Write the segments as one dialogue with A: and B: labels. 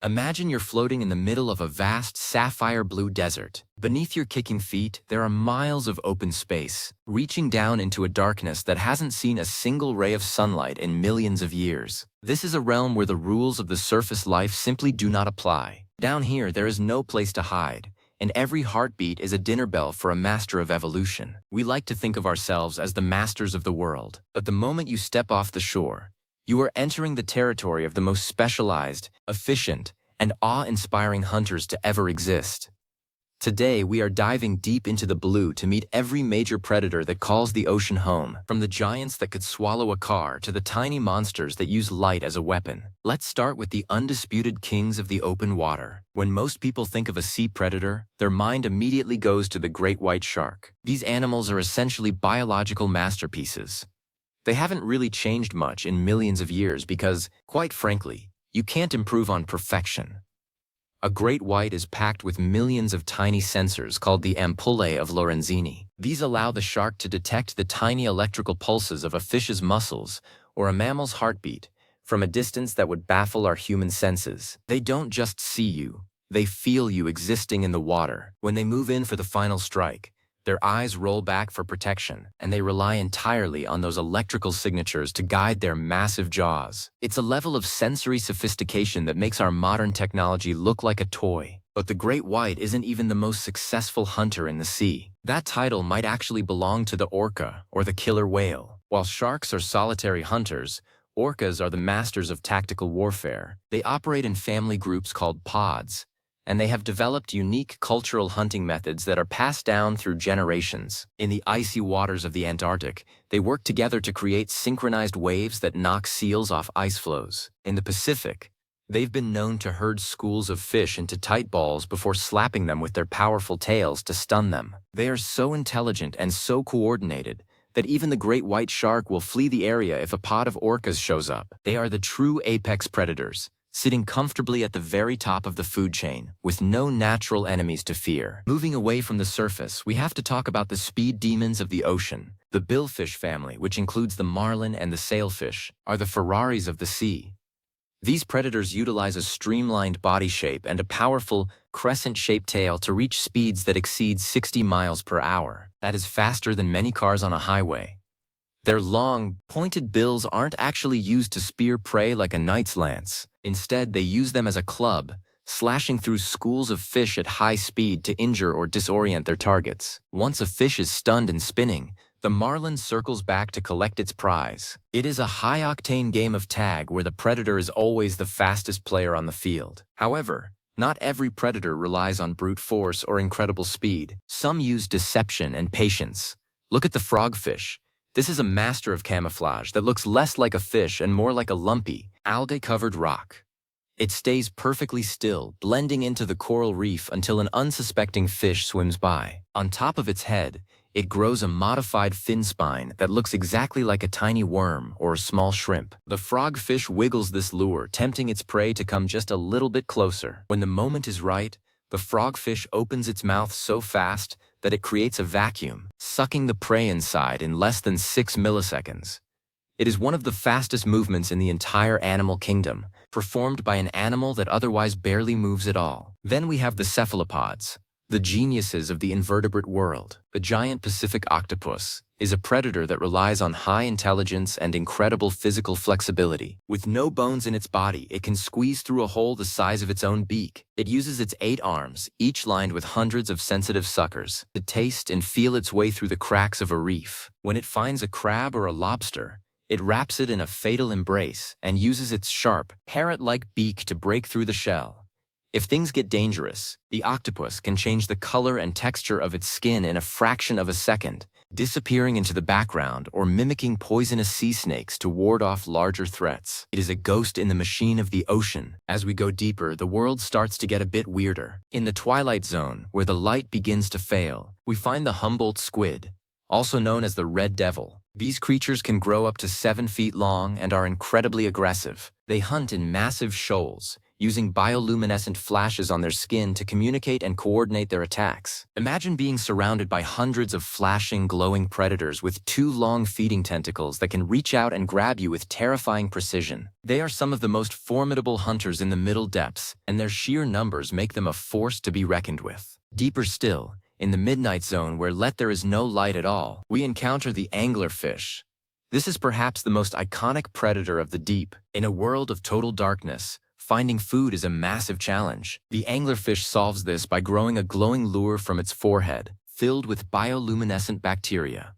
A: Imagine you're floating in the middle of a vast sapphire blue desert. Beneath your kicking feet, there are miles of open space, reaching down into a darkness that hasn't seen a single ray of sunlight in millions of years. This is a realm where the rules of the surface life simply do not apply. Down here, there is no place to hide, and every heartbeat is a dinner bell for a master of evolution. We like to think of ourselves as the masters of the world, but the moment you step off the shore, you are entering the territory of the most specialized, efficient, and awe-inspiring hunters to ever exist. Today, we are diving deep into the blue to meet every major predator that calls the ocean home, from the giants that could swallow a car to the tiny monsters that use light as a weapon. Let's start with the undisputed kings of the open water. When most people think of a sea predator, their mind immediately goes to the great white shark. These animals are essentially biological masterpieces. They haven't really changed much in millions of years because, quite frankly, you can't improve on perfection. A great white is packed with millions of tiny sensors called the ampullae of Lorenzini. These allow the shark to detect the tiny electrical pulses of a fish's muscles or a mammal's heartbeat from a distance that would baffle our human senses. They don't just see you, they feel you existing in the water. When they move in for the final strike, their eyes roll back for protection, and they rely entirely on those electrical signatures to guide their massive jaws. It's a level of sensory sophistication that makes our modern technology look like a toy. But the great white isn't even the most successful hunter in the sea. That title might actually belong to the orca or the killer whale. While sharks are solitary hunters, orcas are the masters of tactical warfare. They operate in family groups called pods, and they have developed unique cultural hunting methods that are passed down through generations. In the icy waters of the Antarctic, they work together to create synchronized waves that knock seals off ice floes. In the Pacific, they've been known to herd schools of fish into tight balls before slapping them with their powerful tails to stun them. They are so intelligent and so coordinated that even the great white shark will flee the area if a pod of orcas shows up. They are the true apex predators, sitting comfortably at the very top of the food chain, with no natural enemies to fear. Moving away from the surface, we have to talk about the speed demons of the ocean. The billfish family, which includes the marlin and the sailfish, are the Ferraris of the sea. These predators utilize a streamlined body shape and a powerful, crescent-shaped tail to reach speeds that exceed 60 miles per hour. That is faster than many cars on a highway. Their long, pointed bills aren't actually used to spear prey like a knight's lance. Instead, they use them as a club, slashing through schools of fish at high speed to injure or disorient their targets. Once a fish is stunned and spinning, the marlin circles back to collect its prize. It is a high-octane game of tag where the predator is always the fastest player on the field. However, not every predator relies on brute force or incredible speed. Some use deception and patience. Look at the frogfish. This is a master of camouflage that looks less like a fish and more like a lumpy, algae-covered rock. It stays perfectly still, blending into the coral reef until an unsuspecting fish swims by. On top of its head, it grows a modified fin spine that looks exactly like a tiny worm or a small shrimp. The frogfish wiggles this lure, tempting its prey to come just a little bit closer. When the moment is right, the frogfish opens its mouth so fast that it creates a vacuum, sucking the prey inside in less than 6 milliseconds. It is one of the fastest movements in the entire animal kingdom, performed by an animal that otherwise barely moves at all. Then we have the cephalopods, the geniuses of the invertebrate world. The giant Pacific octopus is a predator that relies on high intelligence and incredible physical flexibility. With no bones in its body, it can squeeze through a hole the size of its own beak. It uses its 8 arms, each lined with hundreds of sensitive suckers, to taste and feel its way through the cracks of a reef. When it finds a crab or a lobster, it wraps it in a fatal embrace and uses its sharp, parrot-like beak to break through the shell. If things get dangerous, the octopus can change the color and texture of its skin in a fraction of a second, disappearing into the background or mimicking poisonous sea snakes to ward off larger threats. It is a ghost in the machine of the ocean. As we go deeper, the world starts to get a bit weirder. In the twilight zone, where the light begins to fail, we find the Humboldt squid, also known as the red devil. These creatures can grow up to 7 feet long and are incredibly aggressive. They hunt in massive shoals, using bioluminescent flashes on their skin to communicate and coordinate their attacks. Imagine being surrounded by hundreds of flashing, glowing predators with two long feeding tentacles that can reach out and grab you with terrifying precision. They are some of the most formidable hunters in the middle depths, and their sheer numbers make them a force to be reckoned with. Deeper still, in the midnight zone where there is no light at all, we encounter the anglerfish. This is perhaps the most iconic predator of the deep. In a world of total darkness, finding food is a massive challenge. The anglerfish solves this by growing a glowing lure from its forehead, filled with bioluminescent bacteria.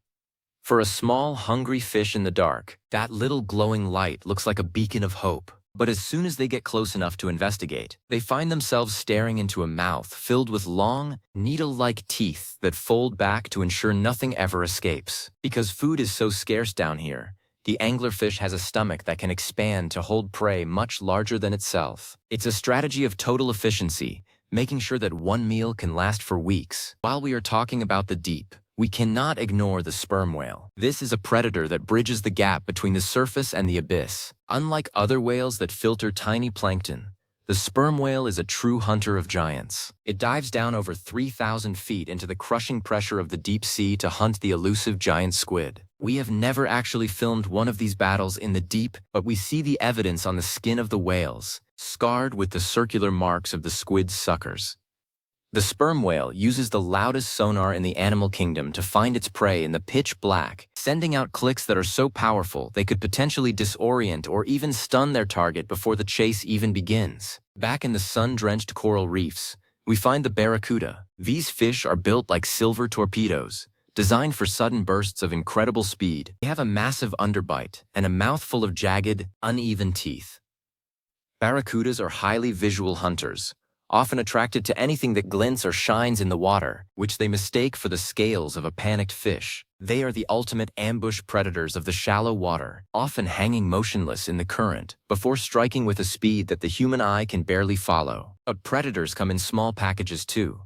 A: For a small, hungry fish in the dark, that little glowing light looks like a beacon of hope. But as soon as they get close enough to investigate, they find themselves staring into a mouth filled with long, needle-like teeth that fold back to ensure nothing ever escapes. Because food is so scarce down here, the anglerfish has a stomach that can expand to hold prey much larger than itself. It's a strategy of total efficiency, making sure that one meal can last for weeks. While we are talking about the deep, we cannot ignore the sperm whale. This is a predator that bridges the gap between the surface and the abyss. Unlike other whales that filter tiny plankton, the sperm whale is a true hunter of giants. It dives down over 3,000 feet into the crushing pressure of the deep sea to hunt the elusive giant squid. We have never actually filmed one of these battles in the deep, but we see the evidence on the skin of the whales, scarred with the circular marks of the squid's suckers. The sperm whale uses the loudest sonar in the animal kingdom to find its prey in the pitch black, sending out clicks that are so powerful they could potentially disorient or even stun their target before the chase even begins. Back in the sun-drenched coral reefs, we find the barracuda. These fish are built like silver torpedoes, designed for sudden bursts of incredible speed. They have a massive underbite and a mouthful of jagged, uneven teeth. Barracudas are highly visual hunters, often attracted to anything that glints or shines in the water, which they mistake for the scales of a panicked fish. They are the ultimate ambush predators of the shallow water, often hanging motionless in the current, before striking with a speed that the human eye can barely follow. But predators come in small packages too.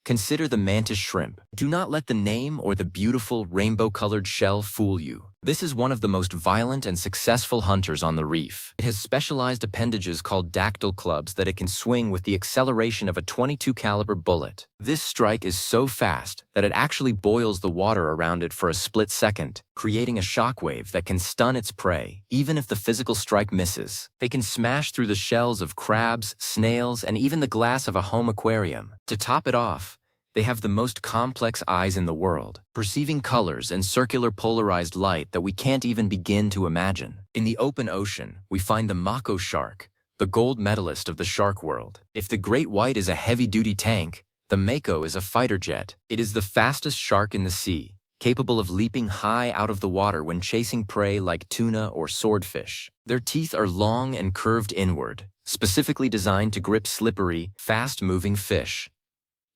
A: Consider the mantis shrimp. Do not let the name or the beautiful rainbow-colored shell fool you. This is one of the most violent and successful hunters on the reef. It has specialized appendages called dactyl clubs that it can swing with the acceleration of a .22 caliber bullet. This strike is so fast that it actually boils the water around it for a split second, creating a shockwave that can stun its prey, even if the physical strike misses. They can smash through the shells of crabs, snails, and even the glass of a home aquarium. To top it off, they have the most complex eyes in the world, perceiving colors and circular polarized light that we can't even begin to imagine. In the open ocean, we find the mako shark, the gold medalist of the shark world. If the great white is a heavy-duty tank, the mako is a fighter jet. It is the fastest shark in the sea, capable of leaping high out of the water when chasing prey like tuna or swordfish. Their teeth are long and curved inward, specifically designed to grip slippery, fast-moving fish.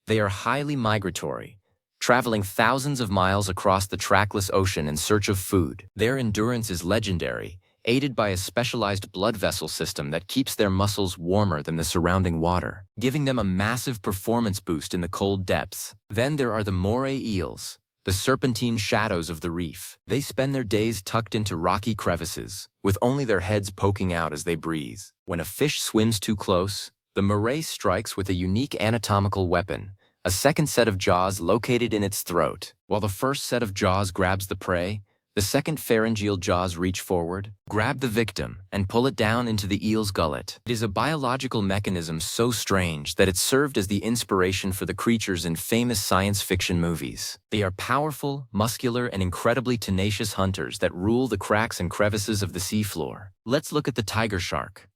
A: They are highly migratory, traveling thousands of miles across the trackless ocean in search of food. Their endurance is legendary, aided by a specialized blood vessel system that keeps their muscles warmer than the surrounding water, giving them a massive performance boost in the cold depths. Then there are the moray eels, the serpentine shadows of the reef. They spend their days tucked into rocky crevices, with only their heads poking out as they breathe. When a fish swims too close, the moray strikes with a unique anatomical weapon, a second set of jaws located in its throat. While the first set of jaws grabs the prey, the second pharyngeal jaws reach forward, grab the victim, and pull it down into the eel's gullet. It is a biological mechanism so strange that it served as the inspiration for the creatures in famous science fiction movies. They are powerful, muscular, and incredibly tenacious hunters that rule the cracks and crevices of the seafloor. Let's look at the tiger shark,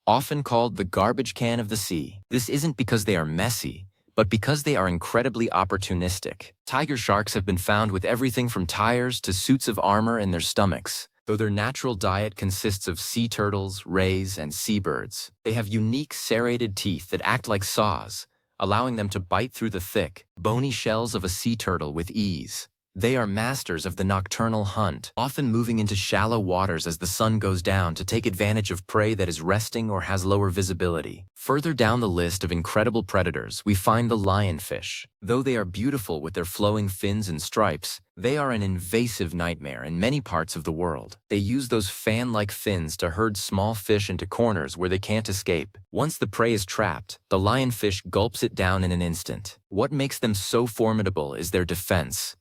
A: often called the garbage can of the sea. This isn't because they are messy, but because they are incredibly opportunistic. Tiger sharks have been found with everything from tires to suits of armor in their stomachs. Though their natural diet consists of sea turtles, rays, and seabirds, they have unique serrated teeth that act like saws, allowing them to bite through the thick, bony shells of a sea turtle with ease. They are masters of the nocturnal hunt, often moving into shallow waters as the sun goes down to take advantage of prey that is resting or has lower visibility. Further down the list of incredible predators, we find the lionfish. Though they are beautiful with their flowing fins and stripes, they are an invasive nightmare in many parts of the world. They use those fan-like fins to herd small fish into corners where they can't escape. Once the prey is trapped, the lionfish gulps it down in an instant. What makes them so formidable is their defense.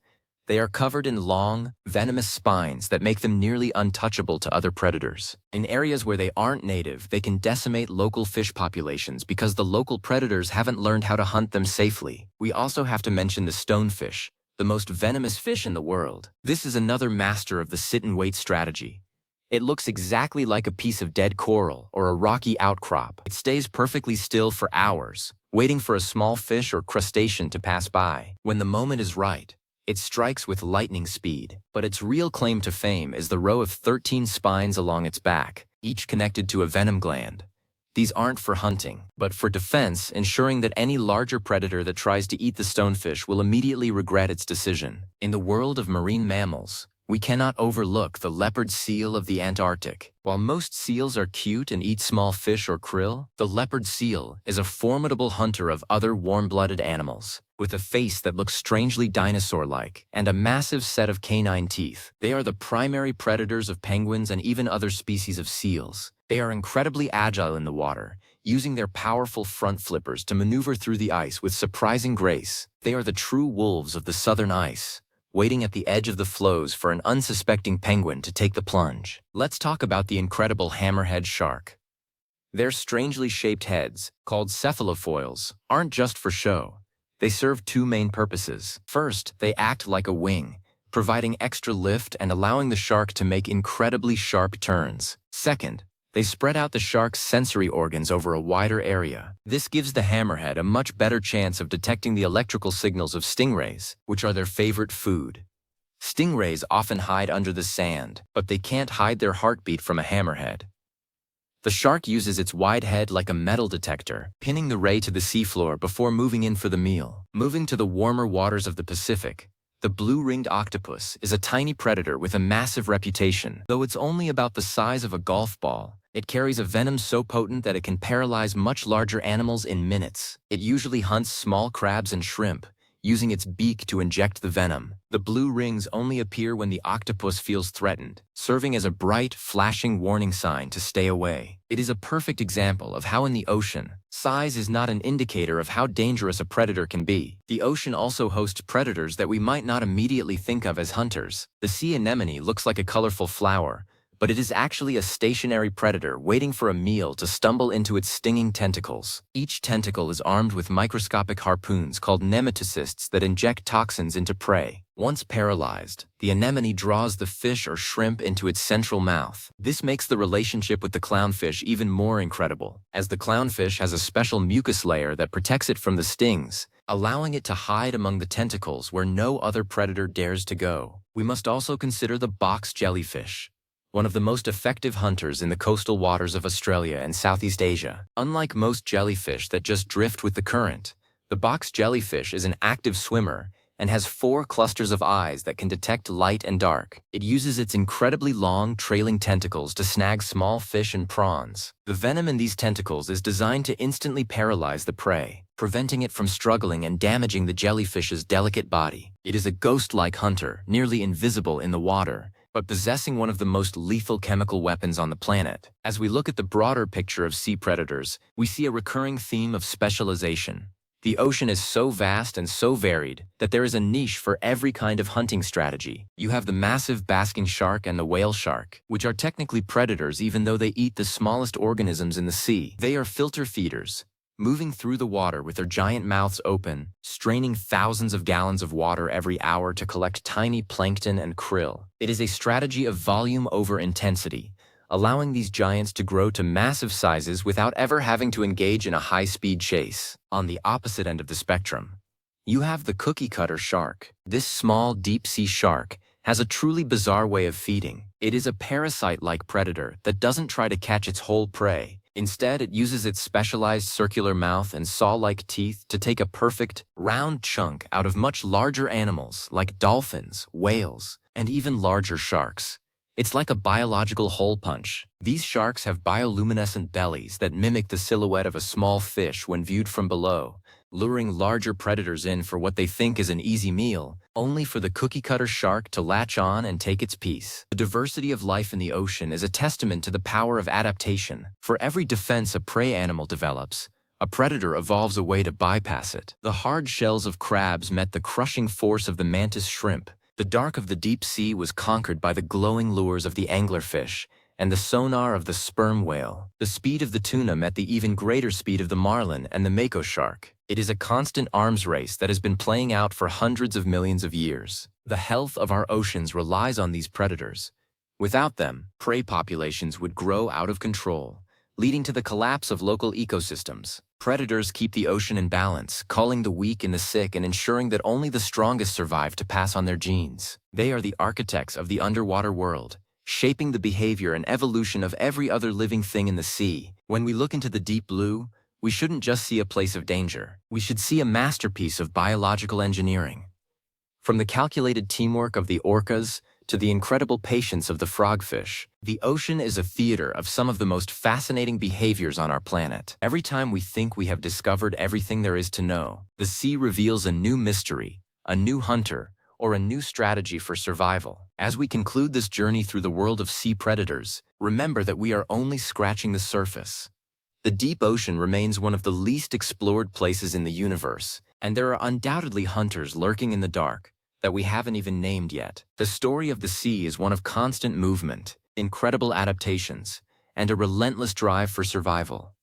A: They are covered in long, venomous spines that make them nearly untouchable to other predators. In areas where they aren't native, they can decimate local fish populations because the local predators haven't learned how to hunt them safely. We also have to mention the stonefish, the most venomous fish in the world. This is another master of the sit-and-wait strategy. It looks exactly like a piece of dead coral or a rocky outcrop. It stays perfectly still for hours, waiting for a small fish or crustacean to pass by. When the moment is right, it strikes with lightning speed, but its real claim to fame is the row of 13 spines along its back, each connected to a venom gland. These aren't for hunting, but for defense, ensuring that any larger predator that tries to eat the stonefish will immediately regret its decision. In the world of marine mammals, we cannot overlook the leopard seal of the Antarctic. While most seals are cute and eat small fish or krill, the leopard seal is a formidable hunter of other warm-blooded animals. With a face that looks strangely dinosaur-like and a massive set of canine teeth, they are the primary predators of penguins and even other species of seals. They are incredibly agile in the water, using their powerful front flippers to maneuver through the ice with surprising grace. They are the true wolves of the southern ice, waiting at the edge of the floes for an unsuspecting penguin to take the plunge. Let's talk about the incredible hammerhead shark. Their strangely shaped heads, called cephalofoils, aren't just for show. They serve two main purposes. First, they act like a wing, providing extra lift and allowing the shark to make incredibly sharp turns. Second, they spread out the shark's sensory organs over a wider area. This gives the hammerhead a much better chance of detecting the electrical signals of stingrays, which are their favorite food. Stingrays often hide under the sand, but they can't hide their heartbeat from a hammerhead. The shark uses its wide head like a metal detector, pinning the ray to the seafloor before moving in for the meal. Moving to the warmer waters of the Pacific, the blue-ringed octopus is a tiny predator with a massive reputation. Though it's only about the size of a golf ball, it carries a venom so potent that it can paralyze much larger animals in minutes. It usually hunts small crabs and shrimp, using its beak to inject the venom. The blue rings only appear when the octopus feels threatened, serving as a bright, flashing warning sign to stay away. It is a perfect example of how in the ocean, size is not an indicator of how dangerous a predator can be. The ocean also hosts predators that we might not immediately think of as hunters. The sea anemone looks like a colorful flower, but it is actually a stationary predator waiting for a meal to stumble into its stinging tentacles. Each tentacle is armed with microscopic harpoons called nematocysts that inject toxins into prey. Once paralyzed, the anemone draws the fish or shrimp into its central mouth. This makes the relationship with the clownfish even more incredible, as the clownfish has a special mucus layer that protects it from the stings, allowing it to hide among the tentacles where no other predator dares to go. We must also consider the box jellyfish, one of the most effective hunters in the coastal waters of Australia and Southeast Asia. Unlike most jellyfish that just drift with the current, the box jellyfish is an active swimmer and has 4 clusters of eyes that can detect light and dark. It uses its incredibly long, trailing tentacles to snag small fish and prawns. The venom in these tentacles is designed to instantly paralyze the prey, preventing it from struggling and damaging the jellyfish's delicate body. It is a ghost-like hunter, nearly invisible in the water, but possessing one of the most lethal chemical weapons on the planet. As we look at the broader picture of sea predators, we see a recurring theme of specialization. The ocean is so vast and so varied that there is a niche for every kind of hunting strategy. You have the massive basking shark and the whale shark, which are technically predators even though they eat the smallest organisms in the sea. They are filter feeders, moving through the water with their giant mouths open, straining thousands of gallons of water every hour to collect tiny plankton and krill. It is a strategy of volume over intensity, allowing these giants to grow to massive sizes without ever having to engage in a high-speed chase. On the opposite end of the spectrum, you have the cookie-cutter shark. This small, deep-sea shark has a truly bizarre way of feeding. It is a parasite-like predator that doesn't try to catch its whole prey. Instead, it uses its specialized circular mouth and saw-like teeth to take a perfect, round chunk out of much larger animals like dolphins, whales, and even larger sharks. It's like a biological hole punch. These sharks have bioluminescent bellies that mimic the silhouette of a small fish when viewed from below, luring larger predators in for what they think is an easy meal, only for the cookie-cutter shark to latch on and take its piece. The diversity of life in the ocean is a testament to the power of adaptation. For every defense a prey animal develops, a predator evolves a way to bypass it. The hard shells of crabs met the crushing force of the mantis shrimp. The dark of the deep sea was conquered by the glowing lures of the anglerfish and the sonar of the sperm whale. The speed of the tuna met the even greater speed of the marlin and the mako shark. It is a constant arms race that has been playing out for hundreds of millions of years. The health of our oceans relies on these predators. Without them, prey populations would grow out of control, leading to the collapse of local ecosystems. Predators keep the ocean in balance, culling the weak and the sick and ensuring that only the strongest survive to pass on their genes. They are the architects of the underwater world, shaping the behavior and evolution of every other living thing in the sea. When we look into the deep blue, we shouldn't just see a place of danger. We should see a masterpiece of biological engineering. From the calculated teamwork of the orcas to the incredible patience of the frogfish, the ocean is a theater of some of the most fascinating behaviors on our planet. Every time we think we have discovered everything there is to know, the sea reveals a new mystery, a new hunter, or a new strategy for survival. As we conclude this journey through the world of sea predators, remember that we are only scratching the surface. The deep ocean remains one of the least explored places in the universe, and there are undoubtedly hunters lurking in the dark that we haven't even named yet. The story of the sea is one of constant movement, incredible adaptations, and a relentless drive for survival.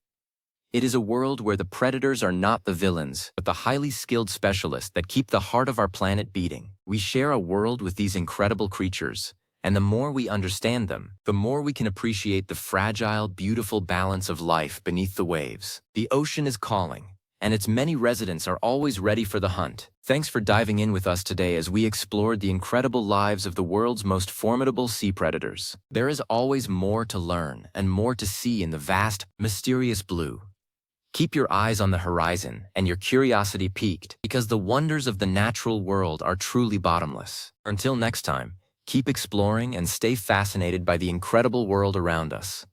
A: It is a world where the predators are not the villains, but the highly skilled specialists that keep the heart of our planet beating. We share a world with these incredible creatures, and the more we understand them, the more we can appreciate the fragile, beautiful balance of life beneath the waves. The ocean is calling, and its many residents are always ready for the hunt. Thanks for diving in with us today as we explored the incredible lives of the world's most formidable sea predators. There is always more to learn and more to see in the vast, mysterious blue. Keep your eyes on the horizon and your curiosity piqued, because the wonders of the natural world are truly bottomless. Until next time, keep exploring and stay fascinated by the incredible world around us.